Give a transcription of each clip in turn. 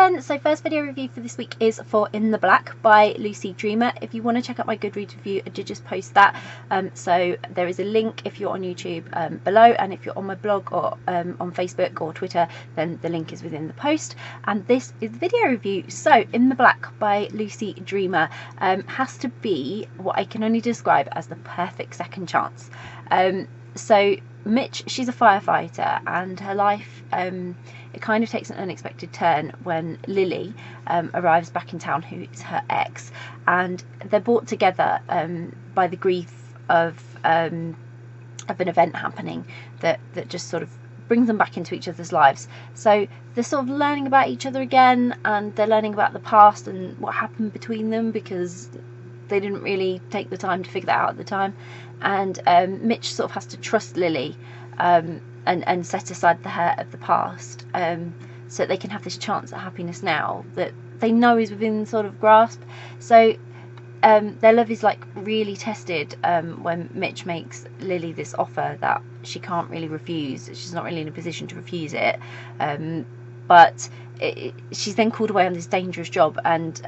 again. So first video review for this week is for In the Black by Luci Dreamer. If you want to check out my Goodreads review, I did just post that. So there is a link if you're on YouTube below, and if you're on my blog or on Facebook or Twitter, then the link is within the post. And this is the video review. So In the Black by Luci Dreamer has to be what I can only describe as the perfect second chance. So Mitch, she's a firefighter, and her life it kind of takes an unexpected turn when Lily arrives back in town, who is her ex, and they're brought together by the grief of an event happening that just sort of brings them back into each other's lives. So they're sort of learning about each other again, and they're learning about the past and what happened between them, because they didn't really take the time to figure that out at the time. And Mitch sort of has to trust Lily and set aside the hurt of the past, so that they can have this chance at happiness now that they know is within sort of grasp. So their love is like really tested when Mitch makes Lily this offer that she can't really refuse. She's not really in a position to refuse it, but she's then called away on this dangerous job, and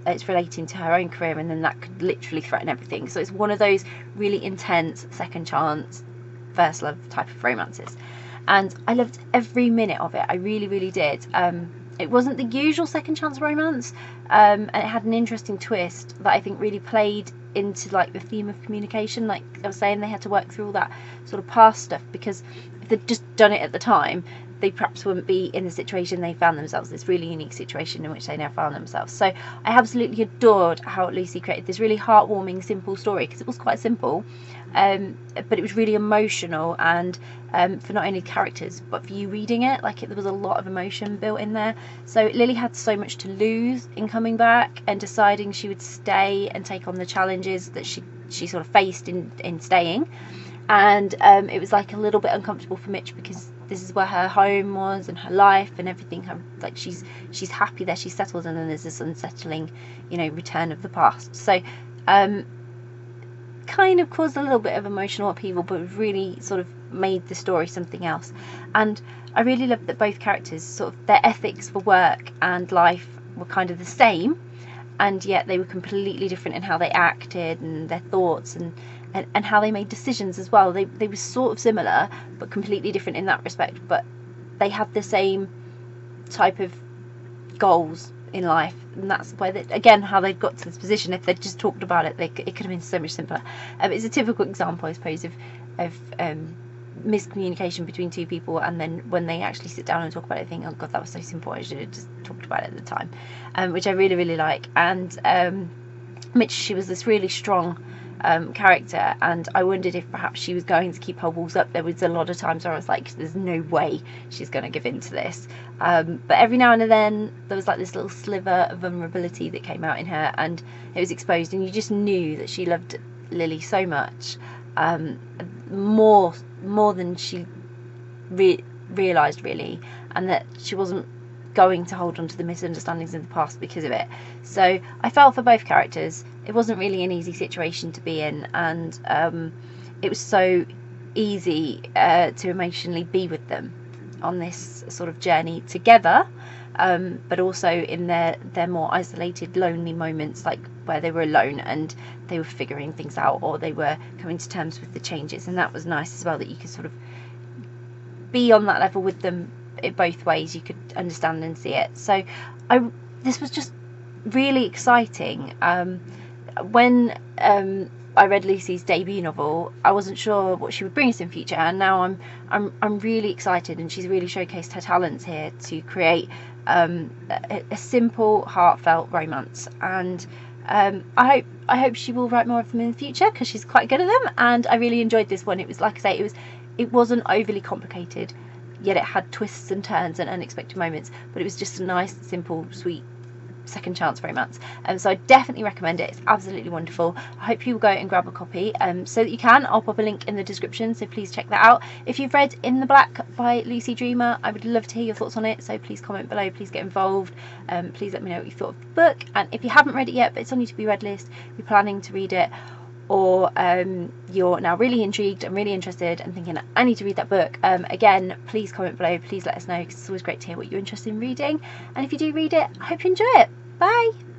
it's relating to her own career, and then that could literally threaten everything. So it's one of those really intense second chance, first love type of romances, and I loved every minute of it. I really did. It wasn't the usual second chance romance, and it had an interesting twist that I think really played into like the theme of communication. Like I was saying, they had to work through all that sort of past stuff, because if they'd just done it at the time, they perhaps wouldn't be in the situation they found themselves, this really unique situation in which they now found themselves. So I absolutely adored how Luci created this really heartwarming, simple story, because it was quite simple, but it was really emotional, and for not only characters but for you reading it, like there was a lot of emotion built in there. So Lily had so much to lose in coming back and deciding she would stay and take on the challenges that she sort of faced in staying. And it was like a little bit uncomfortable for Mitch, because this is where her home was and her life and everything. Like she's happy there, she's settled, and then there's this unsettling, return of the past. So kind of caused a little bit of emotional upheaval, but really sort of made the story something else. And I really loved that both characters, sort of their ethics for work and life were kind of the same, and yet they were completely different in how they acted and their thoughts and how they made decisions as well. They were sort of similar but completely different in that respect, but they had the same type of goals in life, and that's why again how they got to this position. If they'd just talked about it, it could have been so much simpler. It's a typical example, I suppose, of miscommunication between two people, and then when they actually sit down and talk about it, think, oh god, that was so simple, I should have just talked about it at the time, which I really like. And Mitch, she was this really strong character, and I wondered if perhaps she was going to keep her walls up. There was a lot of times where I was like, there's no way she's going to give in to this, but every now and then there was like this little sliver of vulnerability that came out in her, and it was exposed, and you just knew that she loved Lily so much, more than she realised really, and that she wasn't going to hold on to the misunderstandings in the past because of it. So I felt for both characters. It wasn't really an easy situation to be in, and it was so easy to emotionally be with them on this sort of journey together, but also in their more isolated, lonely moments, like where they were alone and they were figuring things out, or they were coming to terms with the changes. And that was nice as well, that you could sort of be on that level with them in both ways. You could understand and see it. So this was just really exciting. When I read Luci's debut novel, I wasn't sure what she would bring us in future, and now I'm really excited, and she's really showcased her talents here to create a simple, heartfelt romance. And I hope she will write more of them in the future, because she's quite good at them, and I really enjoyed this one. It was, like I say, it wasn't overly complicated, yet it had twists and turns and unexpected moments, but it was just a nice, simple, sweet second chance romance. So I definitely recommend it. It's absolutely wonderful. I hope you will go and grab a copy. So that you can, I'll pop a link in the description, so please check that out. If you've read In the Black by Luci Dreamer, I would love to hear your thoughts on it, so please comment below, please get involved. Please let me know what you thought of the book, and if you haven't read it yet but it's on your to be read list, you're planning to read it, or you're now really intrigued and really interested and thinking, I need to read that book, again, please comment below, please let us know, because it's always great to hear what you're interested in reading. And if you do read it, I hope you enjoy it. Bye.